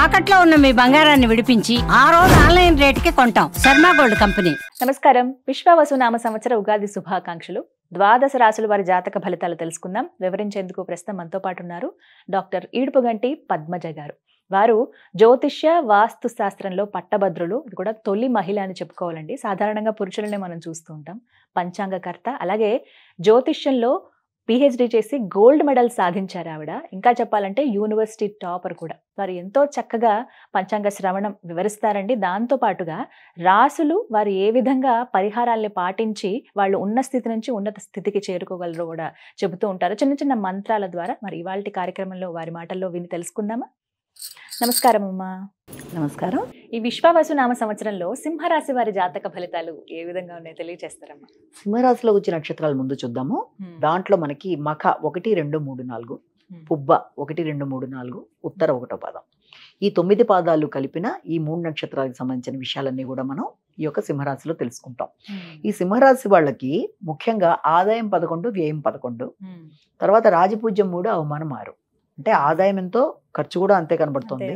తాకట్లో ఉన్న మీ బంగారాన్ని విడిపించి ఆ రోజు ఆన్లైన్ రేటుకి కొంటాం. Sharma gold company. నమస్కారం. విశ్వావసు నామ సంవత్సర ఉగాది శుభాకాంక్షలు. ద్వాదశ రాశుల వారి జాతక ఫలితాలు తెలుసుకుందాం. వివరించేందుకు ప్రస్తుతం మనతో పాటు ఉన్నారు డాక్టర్ ఈడుపుగంటి పద్మజ గారు. వారు జ్యోతిష్య వాస్తు శాస్త్రంలో పట్టభద్రులు. ఇది కూడా తొలి మహిళ అని చెప్పుకోవాలండి. సాధారణంగా పురుషులనే మనం చూస్తూ ఉంటాం. పంచాంగకర్త, అలాగే జ్యోతిష్యంలో పిహెచ్డి చేసి గోల్డ్ మెడల్ సాధించారు ఆవిడ. ఇంకా చెప్పాలంటే యూనివర్సిటీ టాపర్ కూడా. వారు ఎంతో చక్కగా పంచాంగ శ్రవణం వివరిస్తారండి. దాంతో పాటుగా రాసులు వారు ఏ విధంగా పరిహారాల్ని పాటించి వాళ్ళు ఉన్న స్థితి నుంచి ఉన్నత స్థితికి చేరుకోగలరో కూడా చెబుతూ ఉంటారు చిన్న చిన్న మంత్రాల ద్వారా. మరి ఇవాళ కార్యక్రమంలో వారి మాటల్లో విని తెలుసుకుందామా? నమస్కారం అమ్మా. నమస్కారం. ఈ విశ్వావసు నామ సంవత్సరంలో సింహరాశి వారి జాతక ఫలితాలు ఏ విధంగా ఉన్నాయో తెలియజేస్తారమ్మా? సింహరాశిలో వచ్చే నక్షత్రాలు ముందు చూద్దాము. దాంట్లో మనకి మఖ 1, 2, 3, 4, పుబ్బ 1, 2, 3, 4, ఉత్తర 1వ పాదం. ఈ 9 పాదాలు కలిపిన ఈ 3 నక్షత్రాలకు సంబంధించిన విషయాలన్నీ కూడా మనం ఈ యొక్క సింహరాశిలో తెలుసుకుంటాం. ఈ సింహరాశి వాళ్ళకి ముఖ్యంగా ఆదాయం 11, వ్యయం 11, తర్వాత రాజపూజ్యం 3, అవమానం 6. అంటే ఆదాయం ఎంతో, ఖర్చు కూడా అంతే కనబడుతుంది.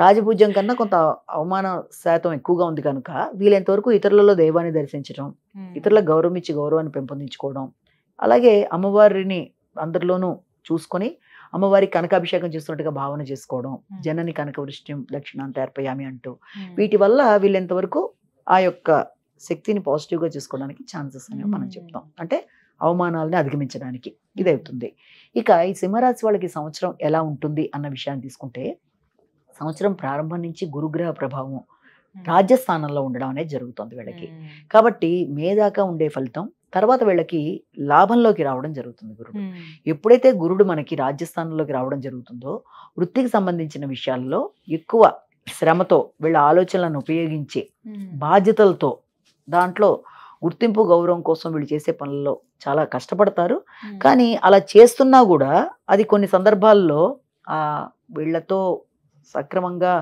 రాజపూజ్యం కన్నా కొంత అవమాన శాతం ఎక్కువగా ఉంది కనుక వీలైనంత వరకు ఇతరులలో దైవాన్ని దర్శించడం, ఇతరులకు గౌరవం ఇచ్చి గౌరవాన్ని పెంపొందించుకోవడం, అలాగే అమ్మవారిని అందరిలోనూ చూసుకొని అమ్మవారికి కనకాభిషేకం చేస్తున్నట్టుగా భావన చేసుకోవడం, జనని కనక వృష్టిం దక్షిణాంత అర్పయామి అంటూ వీటి వల్ల వీళ్ళెంత వరకు ఆ యొక్క శక్తిని పాజిటివ్గా చేసుకోవడానికి ఛాన్సెస్ అనేవి మనం చెప్తాం. అంటే అవమానాలని అధిగమించడానికి ఇది అవుతుంది. ఇక ఈ సింహరాశి వాళ్ళకి సంవత్సరం ఎలా ఉంటుంది అన్న విషయాన్ని తీసుకుంటే, సంవత్సరం ప్రారంభం నుంచి గురుగ్రహ ప్రభావం రాజ్యస్థానంలో ఉండడం అనేది జరుగుతుంది వీళ్ళకి. కాబట్టి మే దాకా ఉండే ఫలితం తర్వాత వీళ్ళకి లాభంలోకి రావడం జరుగుతుంది గురుడు. ఎప్పుడైతే గురుడు మనకి రాజ్యస్థానంలోకి రావడం జరుగుతుందో వృత్తికి సంబంధించిన విషయాల్లో ఎక్కువ శ్రమతో వీళ్ళ ఆలోచనలను ఉపయోగించి బాధ్యతలతో దాంట్లో గుర్తింపు గౌరవం కోసం వీళ్ళు చేసే పనుల్లో చాలా కష్టపడతారు. కానీ అలా చేస్తున్నా కూడా అది కొన్ని సందర్భాల్లో వీళ్ళతో సక్రమంగా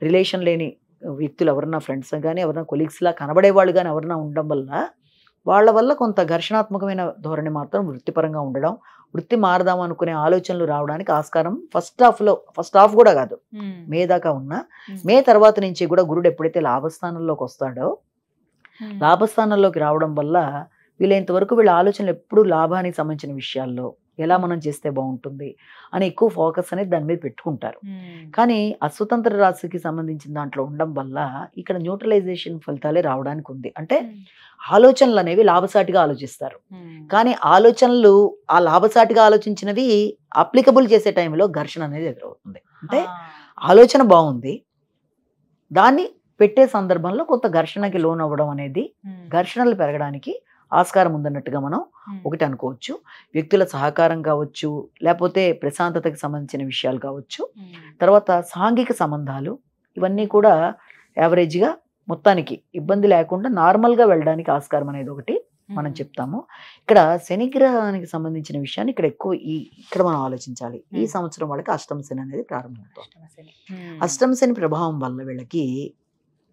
రిలేషన్ లేని వ్యక్తులు ఎవరన్నా ఫ్రెండ్స్ కానీ ఎవరన్నా కొలీగ్స్లా కనబడే వాళ్ళు కానీ ఎవరన్నా ఉండడం వల్ల వాళ్ళ వల్ల కొంత ఘర్షణాత్మకమైన ధోరణి మాత్రం వృత్తిపరంగా ఉండడం, వృత్తి మారదాం అనుకునే ఆలోచనలు రావడానికి ఆస్కారం ఫస్ట్ హాఫ్ కూడా కాదు, మే దాకా ఉన్న. మే తర్వాత నుంచి కూడా గురుడు ఎప్పుడైతే లాభస్థానంలోకి వస్తాడో లాభస్థానంలోకి రావడం వల్ల వీళ్ళంత వరకు వీళ్ళ ఆలోచనలు ఎప్పుడు లాభానికి సంబంధించిన విషయాల్లో ఎలా మనం చేస్తే బాగుంటుంది అని ఎక్కువ ఫోకస్ అనేది దాని మీద పెట్టుకుంటారు. కానీ అస్వతంత్ర రాశికి సంబంధించిన దాంట్లో ఉండడం వల్ల ఇక్కడ న్యూట్రలైజేషన్ ఫలితాలే రావడానికి ఉంది. అంటే ఆలోచనలు అనేవి లాభసాటిగా ఆలోచిస్తారు, కానీ ఆలోచనలు ఆ లాభసాటిగా ఆలోచించినవి అప్లికబుల్ చేసే టైంలో ఘర్షణ అనేది ఎదురవుతుంది. అంటే ఆలోచన బాగుంది, దాన్ని పెట్టే సందర్భంలో కొంత ఘర్షణకి లోన్ అవ్వడం అనేది ఘర్షణలు పెరగడానికి ఆస్కారం ఉందన్నట్టుగా మనం ఒకటి అనుకోవచ్చు. వ్యక్తుల సహకారం కావచ్చు, లేకపోతే ప్రశాంతతకి సంబంధించిన విషయాలు కావచ్చు, తర్వాత సాంఘిక సంబంధాలు, ఇవన్నీ కూడా యావరేజ్గా మొత్తానికి ఇబ్బంది లేకుండా నార్మల్గా వెళ్ళడానికి ఆస్కారం అనేది ఒకటి మనం చెప్తాము. ఇక్కడ శనిగ్రహానికి సంబంధించిన విషయాన్ని ఇక్కడ మనం ఆలోచించాలి. ఈ సంవత్సరం వాళ్ళకి అష్టమ శని అనేది ప్రారంభమవుతుంది. అష్టమ శని ప్రభావం వల్ల వీళ్ళకి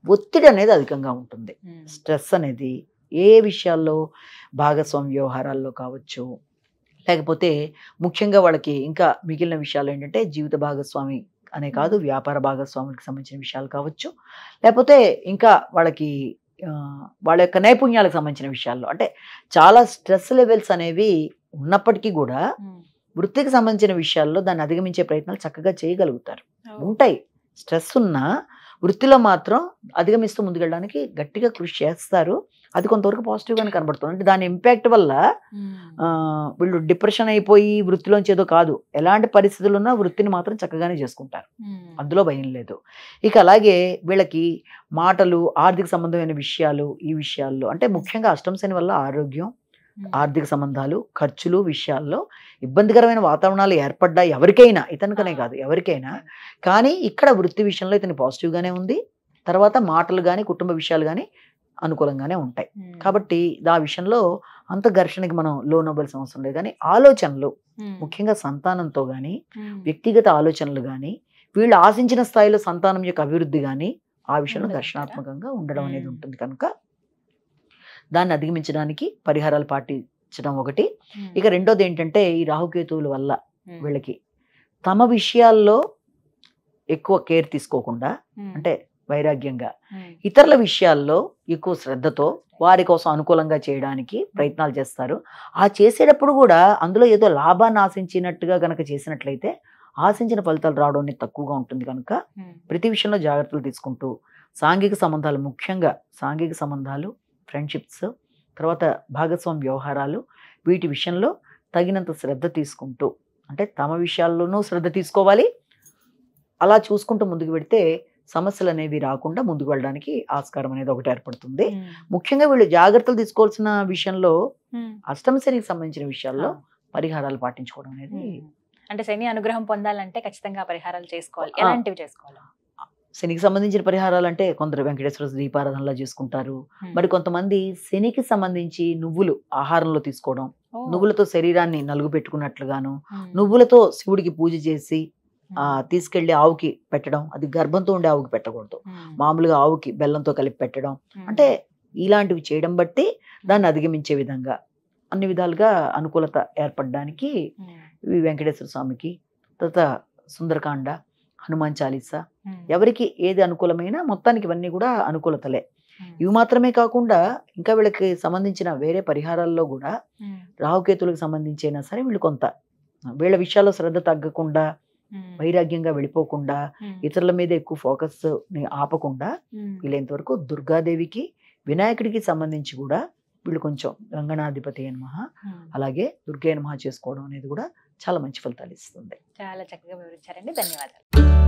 ఒత్తిడి అనేది అధికంగా ఉంటుంది. స్ట్రెస్ అనేది ఏ విషయాల్లో, భాగస్వామ్య వ్యవహారాల్లో కావచ్చు, లేకపోతే ముఖ్యంగా వాళ్ళకి ఇంకా మిగిలిన విషయాలు ఏంటంటే జీవిత భాగస్వామి అనే కాదు, వ్యాపార భాగస్వాములకు సంబంధించిన విషయాలు కావచ్చు, లేకపోతే ఇంకా వాళ్ళకి వాళ్ళ యొక్క నైపుణ్యాలకు సంబంధించిన విషయాల్లో అంటే చాలా స్ట్రెస్ లెవెల్స్ అనేవి ఉన్నప్పటికీ కూడా వృత్తికి సంబంధించిన విషయాల్లో దాన్ని అధిగమించే ప్రయత్నాలు చక్కగా చేయగలుగుతారు. ఉంటాయి, స్ట్రెస్ ఉన్నా వృత్తిలో మాత్రం అధిగమిస్తూ ముందుకెళ్ళడానికి గట్టిగా కృషి చేస్తారు. అది కొంతవరకు పాజిటివ్గానే కనబడుతుంది. అంటే దాని ఇంపాక్ట్ వల్ల వీళ్ళు డిప్రెషన్ అయిపోయి వృత్తిలోంచి ఏదో కాదు, ఎలాంటి పరిస్థితులు ఉన్నా వృత్తిని మాత్రం చక్కగానే చేసుకుంటారు, అందులో భయం లేదు. ఇక అలాగే వీళ్ళకి మాటలు, ఆర్థిక సంబంధమైన విషయాలు, ఈ విషయాల్లో అంటే ముఖ్యంగా అష్టమ శని వల్ల ఆరోగ్యం, ఆర్థిక సంబంధాలు, ఖర్చులు విషయాల్లో ఇబ్బందికరమైన వాతావరణాలు ఏర్పడ్డా ఎవరికైనా, ఇతనికనే కాదు ఎవరికైనా. కానీ ఇక్కడ వృత్తి విషయంలో ఇతని పాజిటివ్గానే ఉంది. తర్వాత మాటలు కానీ కుటుంబ విషయాలు కానీ అనుకూలంగానే ఉంటాయి. కాబట్టి ఆ విషయంలో అంత ఘర్షణకి మనం లోన్ అవ్వాల్సిన అవసరం లేదు. కానీ ఆలోచనలు ముఖ్యంగా సంతానంతో కానీ, వ్యక్తిగత ఆలోచనలు కానీ, వీళ్ళు ఆశించిన స్థాయిలో సంతానం యొక్క అభివృద్ధి కానీ ఆ విషయంలో ఘర్షణాత్మకంగా ఉండడం అనేది ఉంటుంది. కనుక దాన్ని అధిగమించడానికి పరిహారాలు పాటించడం ఒకటి. ఇక రెండోది ఏంటంటే ఈ రాహుకేతువుల వల్ల వీళ్ళకి తమ విషయాల్లో ఎక్కువ కేర్ తీసుకోకుండా, అంటే వైరాగ్యంగా ఇతరుల విషయాల్లో ఎక్కువ శ్రద్ధతో వారి కోసం అనుకూలంగా చేయడానికి ప్రయత్నాలు చేస్తారు. ఆ చేసేటప్పుడు కూడా అందులో ఏదో లాభాన్ని ఆశించినట్టుగా గనక చేసినట్లయితే ఆశించిన ఫలితాలు రావడం అనేది తక్కువగా ఉంటుంది. కనుక ప్రతి విషయంలో జాగ్రత్తలు తీసుకుంటూ సాంఘిక సంబంధాలు, ముఖ్యంగా సాంఘిక సంబంధాలు, ఫ్రెండ్షిప్స్, తర్వాత భాగస్వామ్య వ్యవహారాలు, వీటి విషయంలో తగినంత శ్రద్ధ తీసుకుంటూ, అంటే తమ విషయాల్లోనూ శ్రద్ధ తీసుకోవాలి. అలా చూసుకుంటూ ముందుకు పెడితే సమస్యలు అనేవి రాకుండా ముందుకు వెళ్ళడానికి ఆస్కారం అనేది ఒకటి ఏర్పడుతుంది. ముఖ్యంగా వీళ్ళు జాగ్రత్తలు తీసుకోవాల్సిన విషయంలో అష్టమ శనికి సంబంధించిన విషయాల్లో పరిహారాలు పాటించుకోవడం అనేది. అంటే శని అనుగ్రహం పొందాలంటే ఖచ్చితంగా పరిహారాలు చేసుకోవాలి. ఎలాంటివి చేసుకోవాలి? శనికి సంబంధించిన పరిహారాలు అంటే కొందరు వెంకటేశ్వర దీపారాధనలా చేసుకుంటారు. మరి కొంతమంది శనికి సంబంధించి నువ్వులు ఆహారంలో తీసుకోవడం, నువ్వులతో శరీరాన్ని నలుగు పెట్టుకున్నట్లుగాను, నువ్వులతో శివుడికి పూజ చేసి తీసుకెళ్లి ఆవుకి పెట్టడం. అది గర్భంతో ఉండే ఆవుకి పెట్టకూడదు, మామూలుగా ఆవుకి బెల్లంతో కలిపి పెట్టడం. అంటే ఇలాంటివి చేయడం బట్టి దాన్ని అధిగమించే విధంగా అన్ని విధాలుగా అనుకూలత ఏర్పడడానికి ఇవి వెంకటేశ్వర స్వామికి, తర్వాత సుందరకాండ, హనుమాన్ చాలీసా, ఎవరికి ఏది అనుకూలమైనా మొత్తానికి ఇవన్నీ కూడా అనుకూలతలే. ఇవి మాత్రమే కాకుండా ఇంకా వీళ్ళకి సంబంధించిన వేరే పరిహారాల్లో కూడా రాహుకేతులకు సంబంధించి అయినా సరే వీళ్ళు కొంత వీళ్ళ విషయాల్లో శ్రద్ధ తగ్గకుండా, వైరాగ్యంగా వెళ్ళిపోకుండా, ఇతరుల మీద ఎక్కువ ఫోకస్ ఆపకుండా వీళ్ళంత వరకు దుర్గాదేవికి, వినాయకుడికి సంబంధించి కూడా వీళ్ళు కొంచెం గంగనాధిపతి నమః, అలాగే దుర్గే నమః చేసుకోవడం అనేది కూడా చాలా మంచి ఫలితాలు ఇస్తుంది. చాలా చక్కగా వివరించారండి. ధన్యవాదాలు.